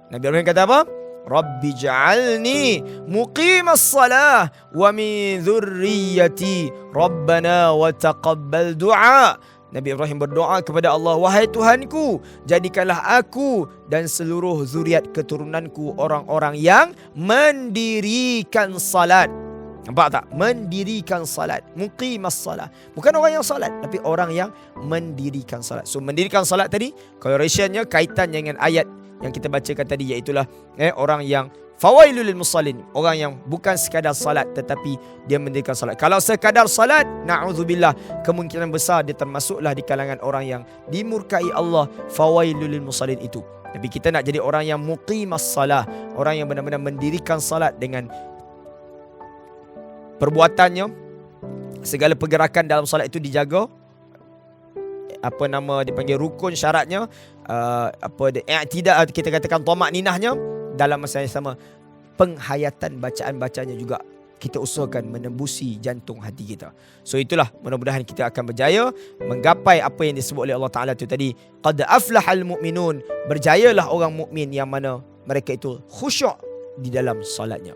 Nabi Ibrahim kata apa? Rabbi ja'alni muqimas salah wa min dhurriyyati Rabbana wa taqabbal du'a. Nabi Ibrahim berdoa kepada Allah, wahai Tuhanku, jadikanlah aku dan seluruh zuriat keturunanku orang-orang yang mendirikan salat. Nampak tak? Mendirikan salat, muqimas salat. Bukan orang yang salat, tapi orang yang mendirikan salat. So mendirikan salat tadi, correlationnya, kaitannya dengan ayat yang kita bacakan tadi, iaitulah orang yang fawailul lil musallin, orang yang bukan sekadar salat tetapi dia mendirikan salat. Kalau sekadar salat, na'udzubillah, kemungkinan besar dia termasuklah di kalangan orang yang dimurkai Allah, fawailul lil musallin itu. Tapi kita nak jadi orang yang muqimas salah, orang yang benar-benar mendirikan salat dengan perbuatannya, segala pergerakan dalam salat itu dijaga. Apa nama dipanggil rukun syaratnya, i'tidal, kita katakan tamak ninahnya. Dalam masa yang sama, penghayatan bacaan-bacanya juga kita usahakan menembusi jantung hati kita. So itulah, mudah-mudahan kita akan berjaya menggapai apa yang disebut oleh Allah Ta'ala itu tadi. Qad aflahal mu'minun, berjayalah orang mukmin yang mana mereka itu khusyuk di dalam salatnya.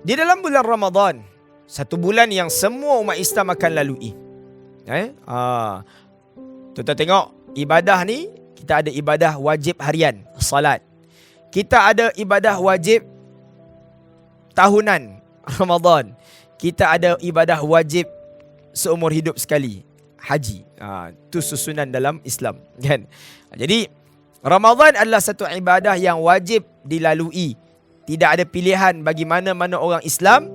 Di dalam bulan Ramadan, satu bulan yang semua umat Islam akan lalui. Tuan-tuan tengok, ibadah ni, kita ada ibadah wajib harian, salat. Kita ada ibadah wajib tahunan, Ramadan. Kita ada ibadah wajib seumur hidup sekali, haji. Itu susunan dalam Islam, kan? Jadi Ramadan adalah satu ibadah yang wajib dilalui. Tidak ada pilihan bagi mana-mana orang Islam.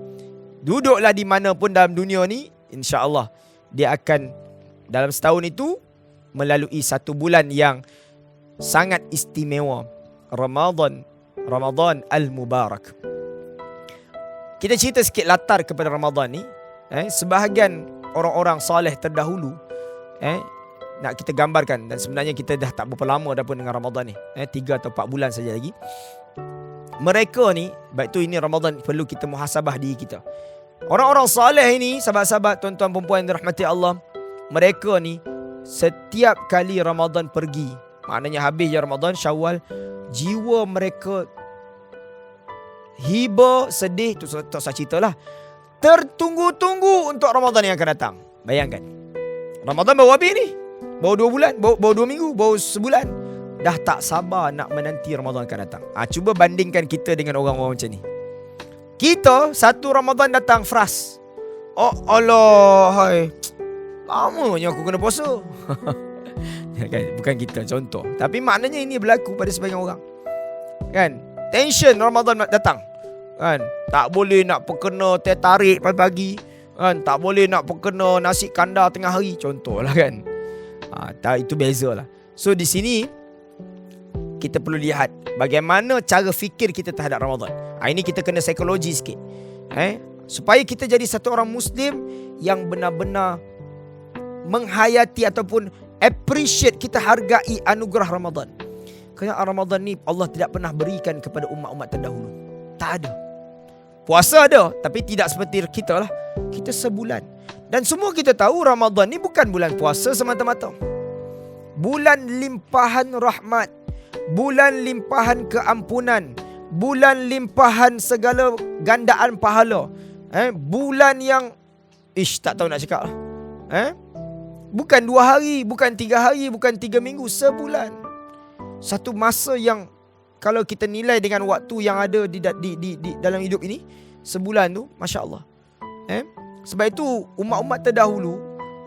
Duduklah di mana pun dalam dunia ni, insya-Allah dia akan dalam setahun itu melalui satu bulan yang sangat istimewa, Ramadan Al-Mubarak. Kita cerita sikit latar kepada Ramadan ni. Sebahagian orang-orang soleh terdahulu, nak kita gambarkan, dan sebenarnya kita dah tak berapa lama dah pun dengan Ramadan ni, 3 atau 4 bulan saja lagi. Mereka ni, baik tu ini Ramadan, perlu kita muhasabah diri kita. Orang-orang soleh ini, sahabat-sahabat, tuan-tuan perempuan yang dirahmati Allah, mereka ni setiap kali Ramadan pergi, maknanya habis je Ramadan, Syawal, jiwa mereka hiba, sedih, tu tak usah cerita lah, tertunggu-tunggu untuk Ramadan yang akan datang. Bayangkan, Ramadan baru habis ni, baru 2 bulan, baru 2 minggu, baru sebulan, dah tak sabar nak menanti Ramadan akan datang. Cuba bandingkan kita dengan orang-orang macam ni. Kita satu Ramadan datang fras, oh Allah, hai, lamanya aku kena puasa. Bukan kita, contoh. Tapi maknanya ini berlaku pada sebagian orang, kan? Tension Ramadan datang, kan? Tak boleh nak perkena teh tarik pagi-pagi, kan? Tak boleh nak perkena nasi kandar tengah hari, contohlah, kan? Itu beza lah. So di sini kita perlu lihat bagaimana cara fikir kita terhadap Ramadan. Ini kita kena psikologi sikit. Supaya kita jadi satu orang Muslim yang benar-benar menghayati ataupun appreciate, kita hargai anugerah Ramadan. Kerana Ramadan ni Allah tidak pernah berikan kepada umat-umat terdahulu. Tak ada. Puasa ada, tapi tidak seperti kita lah. Kita sebulan. Dan semua kita tahu Ramadan ni bukan bulan puasa semata-mata. Bulan limpahan rahmat, bulan limpahan keampunan, bulan limpahan segala gandaan pahala. Bulan yang tak tahu nak cakap lah. Bukan 2 hari, bukan 3 hari, bukan 3 minggu, sebulan. Satu masa yang kalau kita nilai dengan waktu yang ada di dalam hidup ini, sebulan tu, Masya Allah. Sebab itu umat-umat terdahulu,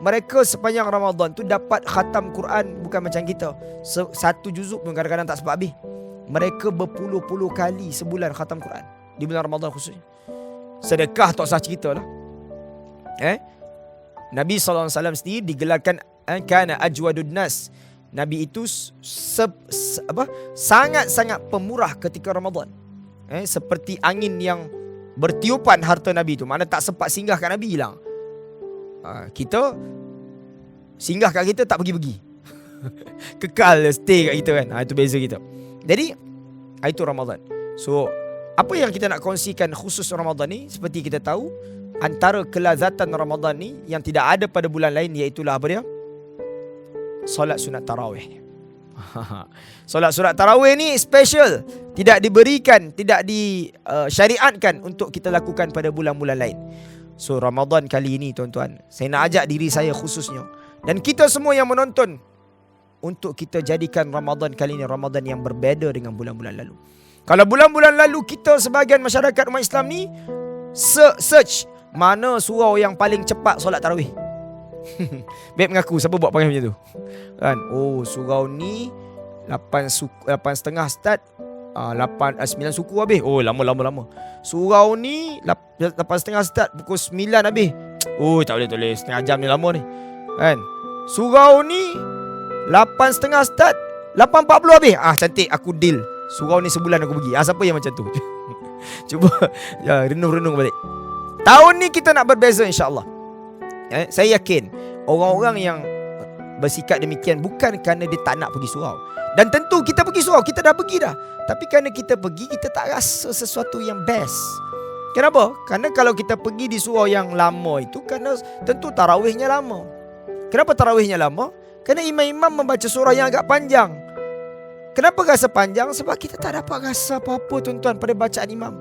mereka sepanjang Ramadan tu dapat khatam Quran bukan macam kita. Satu juzuk pun kadang-kadang tak sempat habis. Mereka berpuluh-puluh kali sebulan khatam Quran di bulan Ramadan khususnya. Sedekah tak usah cerita lah. Nabi SAW sendiri digelarkan kana ajwadud nas. Nabi itu sangat-sangat pemurah ketika Ramadan. Seperti angin yang bertiupan harta Nabi itu. Mana tak sempat singgah kat Nabi, hilang. Kita singgah kat kita, tak pergi-pergi. Kekal stay kat kita kan. Itu beza kita. Jadi itu Ramadan. So apa yang kita nak kongsikan khusus Ramadan ni, seperti kita tahu, antara kelazatan Ramadan ni yang tidak ada pada bulan lain, iaitulah apa dia? Solat sunat tarawih. Solat sunat tarawih ni special, tidak diberikan, tidak disyariatkan untuk kita lakukan pada bulan-bulan lain. So Ramadan kali ini tuan-tuan, saya nak ajak diri saya khususnya dan kita semua yang menonton, untuk kita jadikan Ramadan kali ini Ramadan yang berbeza dengan bulan-bulan lalu. Kalau bulan-bulan lalu kita sebahagian masyarakat umat Islam ni search mana surau yang paling cepat solat tarawih. Beb mengaku, siapa buat panggil macam tu kan? Oh, surau ni 8.30 start, 9 suku habis. Oh, lama. Surau ni 8.30 start, pukul 9 habis. Oh, tak boleh, setengah jam ni lama ni kan? Surau ni 8.30 start, 8.40 habis. Cantik, aku deal. Surau ni sebulan aku pergi. Siapa yang macam tu? Cuba renung-renung balik. Tahun ni kita nak berbeza, insya-Allah. Saya yakin orang-orang yang bersikap demikian bukan kerana dia tak nak pergi surau. Dan tentu kita pergi surau, kita dah pergi dah. Tapi kerana kita pergi, kita tak rasa sesuatu yang best. Kenapa? Kerana kalau kita pergi di surau yang lama itu, kerana tentu tarawihnya lama. Kenapa tarawihnya lama? Kerana imam-imam membaca surah yang agak panjang. Kenapa rasa panjang? Sebab kita tak dapat rasa apa-apa tuan-tuan pada bacaan imam.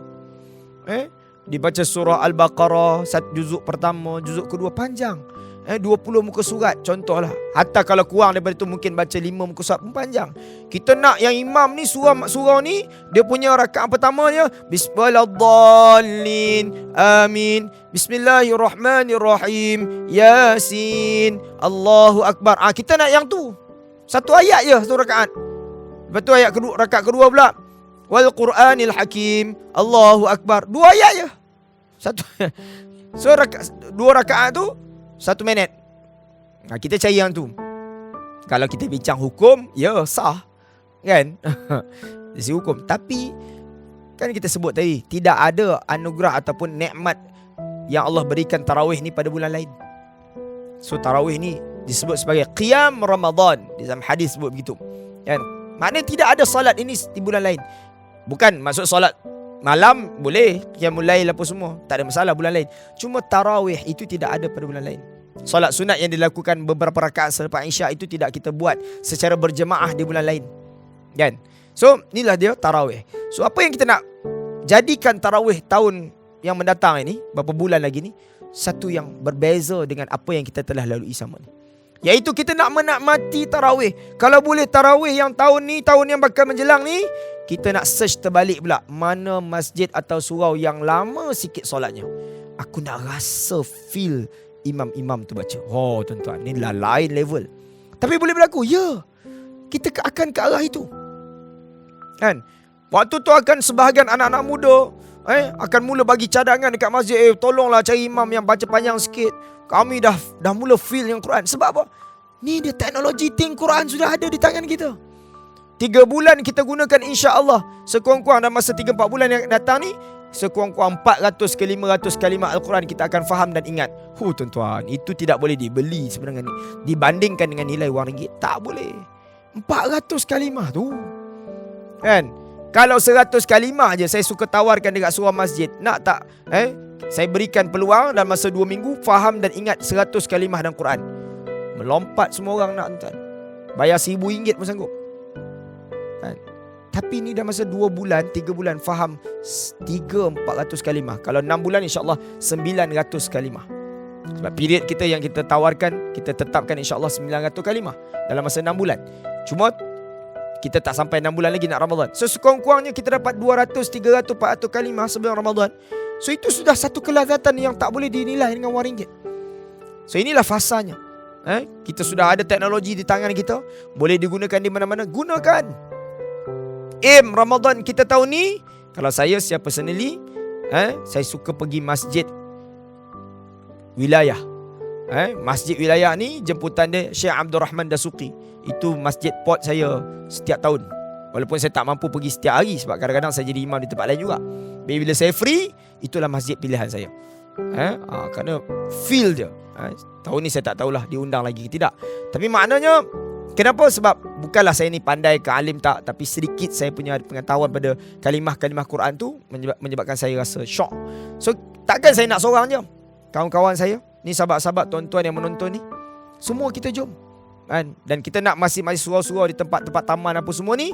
Dibaca surah Al-Baqarah, juzuk pertama, juzuk kedua panjang. 20 muka surat contohlah. Hatta kalau kurang daripada itu, mungkin baca 5 muka surat pun panjang. Kita nak yang imam ni surah ni, dia punya rakaat pertamanya Bismillahirrahmanirrahim, amin, Bismillahirrahmanirrahim, Yasin, Allahu Akbar. Kita nak yang tu. Satu ayat je, satu rakaat. Lepas tu ayat kedua, rakaat kedua pula Wal Quranil Hakim, Allahu Akbar. 2 ayat je. Satu. So 2 rakaat tu 1 minit. Kita cari yang tu. Kalau kita bincang hukum, ya sah kan? Dari segi hukum. Tapi kan kita sebut tadi, tidak ada anugerah ataupun nikmat yang Allah berikan tarawih ni pada bulan lain. So tarawih ni disebut sebagai qiyam Ramadan. Di dalam hadis sebut begitu kan? Maknanya tidak ada solat ini di bulan lain. Bukan maksud solat malam boleh, qiyamul lail apa semua, tak ada masalah bulan lain. Cuma tarawih itu tidak ada pada bulan lain. Solat sunat yang dilakukan beberapa rakaat selepas Isyak itu tidak kita buat secara berjemaah di bulan lain kan? So inilah dia tarawih. So apa yang kita nak jadikan tarawih tahun yang mendatang ini, berapa bulan lagi ni, satu yang berbeza dengan apa yang kita telah lalui sama ni, iaitu kita nak menikmati tarawih. Kalau boleh tarawih yang tahun ni, tahun yang bakal menjelang ni, kita nak search terbalik pula, mana masjid atau surau yang lama sikit solatnya. Aku nak rasa feel imam-imam tu baca. Oh tuan-tuan, ni lah lain level. Tapi boleh berlaku, ya. Kita akan ke arah itu kan? Waktu tu akan sebahagian anak-anak muda akan mula bagi cadangan dekat masjid. Tolonglah cari imam yang baca panjang sikit. Kami dah mula feel yang Quran. Sebab apa? Ni dia teknologi ting Quran sudah ada di tangan kita. 3 bulan kita gunakan, insya-Allah sekurang-kurang dalam masa 3-4 bulan yang datang ni, sekurang-kurang 400 ke 500 kalimah Al-Quran kita akan faham dan ingat. Tuan-tuan, itu tidak boleh dibeli sebenarnya ni. Dibandingkan dengan nilai wang ringgit, tak boleh. 400 kalimah tu, kan? Kalau 100 kalimah je saya suka tawarkan dekat seorang masjid, nak tak? Saya berikan peluang dalam masa 2 minggu faham dan ingat 100 kalimah dalam Quran. Melompat semua orang nak, tuan. Bayar RM1,000 pun sanggup, kan? Tapi ni dah masa 2 bulan, 3 bulan faham 300-400 kalimah. Kalau 6 bulan, insyaAllah 900 kalimah. Sebab period kita yang kita tawarkan, kita tetapkan insyaAllah 900 kalimah dalam masa 6 bulan. Cuma kita tak sampai 6 bulan lagi nak Ramadan. So sekurang-kurangnya kita dapat 200, 300, 400 kalimah sebelum Ramadan. So itu sudah satu kelazatan yang tak boleh dinilai dengan wang ringgit. So inilah fasanya. Kita sudah ada teknologi di tangan kita, boleh digunakan di mana-mana, gunakan. Aim Ramadan kita tahun ni, kalau saya secara personally, saya suka pergi masjid wilayah. Masjid wilayah ni jemputan dia Syekh Abdul Rahman Dasuki. Itu masjid pot saya setiap tahun. Walaupun saya tak mampu pergi setiap hari, sebab kadang-kadang saya jadi imam di tempat lain juga. Bila saya free, itulah masjid pilihan saya. Kerana feel dia. Tahun ni saya tak tahulah diundang lagi ke tidak. Tapi maknanya, kenapa? Sebab bukanlah saya ni pandai ke alim tak, tapi sedikit saya punya pengetahuan pada kalimah-kalimah Quran tu menyebabkan saya rasa syok. So takkan saya nak seorang je. Kawan-kawan saya ni, sahabat-sahabat, tuan-tuan yang menonton ni, semua kita jom, kan? Dan kita nak masih surau-surau di tempat-tempat taman apa semua ni,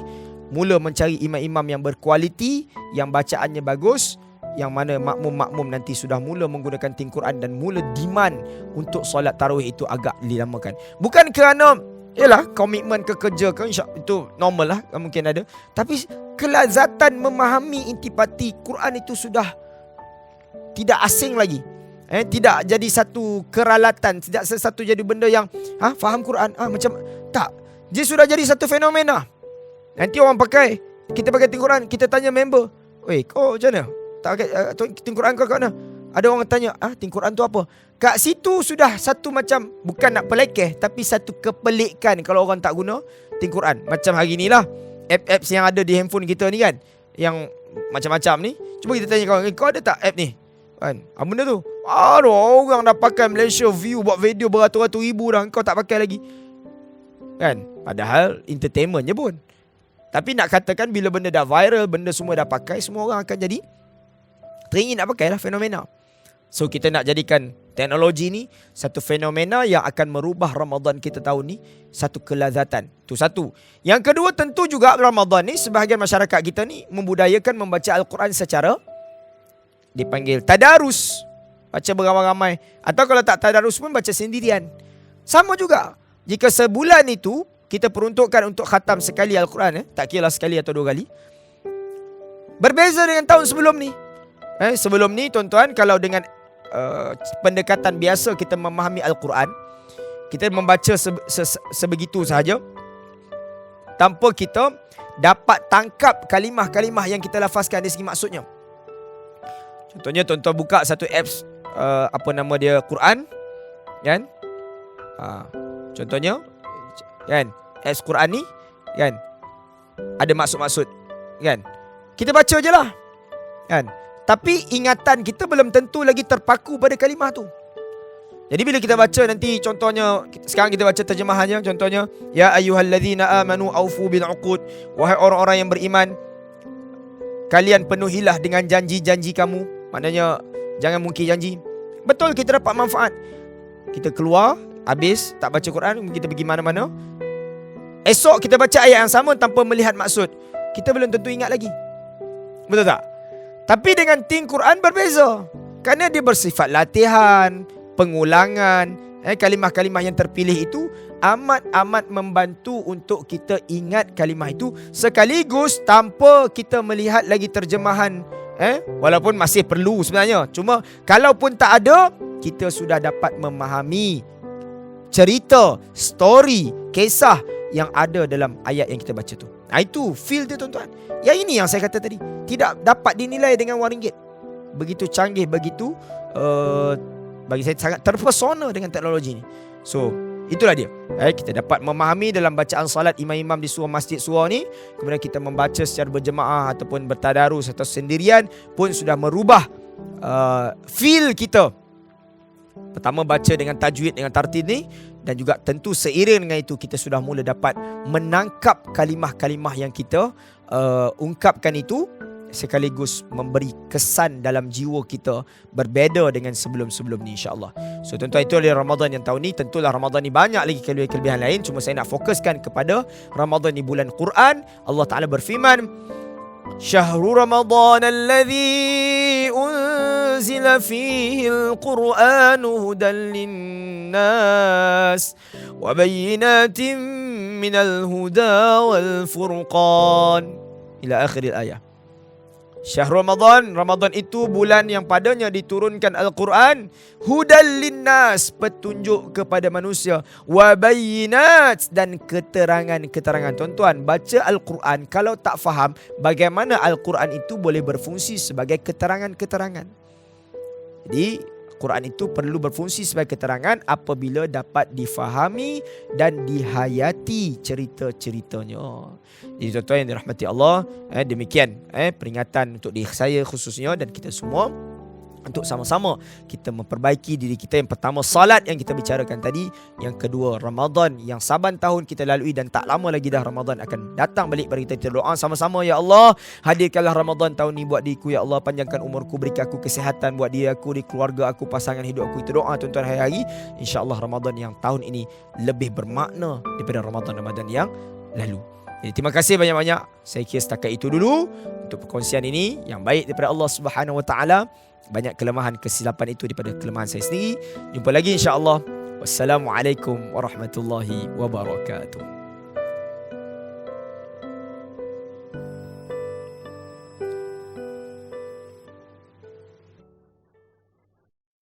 mula mencari imam-imam yang berkualiti, yang bacaannya bagus, yang mana makmum-makmum nanti sudah mula menggunakan ting Quran dan mula demand untuk solat tarawih itu agak dilamakan. Bukan kerana yalah komitmen ke kerja ke, itu normal lah, mungkin ada. Tapi kelazatan memahami intipati Quran itu sudah tidak asing lagi. Tidak jadi satu keralatan, tidak satu jadi benda yang faham Quran macam tak. Dia sudah jadi satu fenomena. Nanti orang pakai, kita pakai ting Quran, kita tanya member, "Oi, kau macam mana? Tak pakai ting Quran kau kat mana?" Ada orang tanya, ting Quran tu apa? Kat situ sudah satu macam, bukan nak pelekeh, tapi satu kepelikan kalau orang tak guna ting Quran. Macam hari ni lah, apps yang ada di handphone kita ni kan, yang macam-macam ni. Cuba kita tanya kawan, kau ada tak app ni? Kan? Apa benda tu? Aduh, orang dah pakai Malaysia View, buat video beratus-ratus ribu dah, kau tak pakai lagi. Kan? Padahal entertainment je pun. Tapi nak katakan bila benda dah viral, benda semua dah pakai, semua orang akan jadi teringin nak pakai lah, fenomena. So kita nak jadikan teknologi ni satu fenomena yang akan merubah Ramadan kita tahun ni satu kelazatan. Itu satu. Yang kedua, tentu juga Ramadan ni sebahagian masyarakat kita ni membudayakan membaca Al-Quran secara dipanggil tadarus, baca beramai-ramai, atau kalau tak tadarus pun baca sendirian. Sama juga. Jika sebulan itu kita peruntukkan untuk khatam sekali Al-Quran, tak kira sekali atau 2 kali. Berbeza dengan tahun sebelum ni. Sebelum ni tuan-tuan, kalau dengan pendekatan biasa kita memahami Al-Quran, kita membaca sebegitu sahaja, tanpa kita dapat tangkap kalimah-kalimah yang kita lafazkan dari segi maksudnya. Contohnya tuan-tuan buka satu apps, apa nama dia, Quran, kan? Contohnya, kan, apps Quran ni, kan, ada maksud-maksud, kan? Kita baca je lah, kan? Tapi ingatan kita belum tentu lagi terpaku pada kalimah tu. Jadi bila kita baca nanti, contohnya sekarang kita baca terjemahannya, contohnya ya ayyuhallazina amanu aufu bil uqud, wahai orang-orang yang beriman, kalian penuhilah dengan janji-janji kamu. Maknanya jangan mungkir janji. Betul, kita dapat manfaat. Kita keluar, habis tak baca Quran, kita pergi mana-mana, esok kita baca ayat yang sama tanpa melihat maksud, kita belum tentu ingat lagi. Betul tak? Tapi dengan ting Quran berbeza, kerana dia bersifat latihan, pengulangan. Kalimah-kalimah yang terpilih itu amat-amat membantu untuk kita ingat kalimah itu sekaligus tanpa kita melihat lagi terjemahan. Walaupun masih perlu sebenarnya. Cuma kalaupun tak ada, kita sudah dapat memahami cerita, story, kisah yang ada dalam ayat yang kita baca tu. Itu feel dia tuan-tuan. Yang ini yang saya kata tadi, tidak dapat dinilai dengan wang ringgit. Begitu canggih, begitu bagi saya sangat terpesona dengan teknologi ni. So Itulah dia. Kita dapat memahami dalam bacaan salat imam-imam di surah masjid surah ni, kemudian kita membaca secara berjemaah ataupun bertadarus atau sendirian pun sudah merubah feel kita. Pertama baca dengan tajwid, dengan tartil ni, dan juga tentu seiring dengan itu kita sudah mula dapat menangkap kalimah-kalimah yang kita ungkapkan itu, sekaligus memberi kesan dalam jiwa kita berbeza dengan sebelum-sebelum ni, insya-Allah. So tuan-tuan, itu adalah Ramadan yang tahun ni. Tentulah Ramadan ni banyak lagi kelebihan-kelebihan lain, cuma saya nak fokuskan kepada Ramadan ni bulan Quran. Allah Taala berfirman, Syahrul Ramadan alladhi unzila fihi al-Qur'anu hudan linnas wa bayyinatin minal huda wal furqan ila akhir ayat. Syahrul Ramadan, Ramadan itu bulan yang padanya diturunkan Al-Quran, hudan linnas, petunjuk kepada manusia, wa bayyinat, dan keterangan-keterangan. Tuan-tuan, baca Al-Quran, kalau tak faham bagaimana Al-Quran itu boleh berfungsi sebagai keterangan-keterangan. Jadi Quran itu perlu berfungsi sebagai keterangan apabila dapat difahami dan dihayati cerita-ceritanya. Jadi tuan-tuan yang dirahmati Allah, demikian peringatan untuk diri saya khususnya dan kita semua, untuk sama-sama kita memperbaiki diri kita. Yang pertama, salat yang kita bicarakan tadi. Yang kedua, Ramadan yang saban tahun kita lalui dan tak lama lagi dah Ramadan akan datang balik. Bagi kita doa sama-sama, ya Allah, hadirkanlah Ramadan tahun ni buat diriku, ya Allah, panjangkan umurku, berikan aku kesihatan buat diri aku, di keluarga aku, pasangan hidup aku. Itu doa tuan-tuan hari-hari. InsyaAllah Ramadan yang tahun ini lebih bermakna daripada Ramadan yang lalu. Jadi terima kasih banyak-banyak. Saya kira setakat itu dulu untuk perkongsian ini yang baik daripada Allah Subhanahu Wa Taala. Banyak kelemahan, kesilapan itu daripada kelemahan saya sendiri. Jumpa lagi insya-Allah. Wassalamualaikum warahmatullahi wabarakatuh.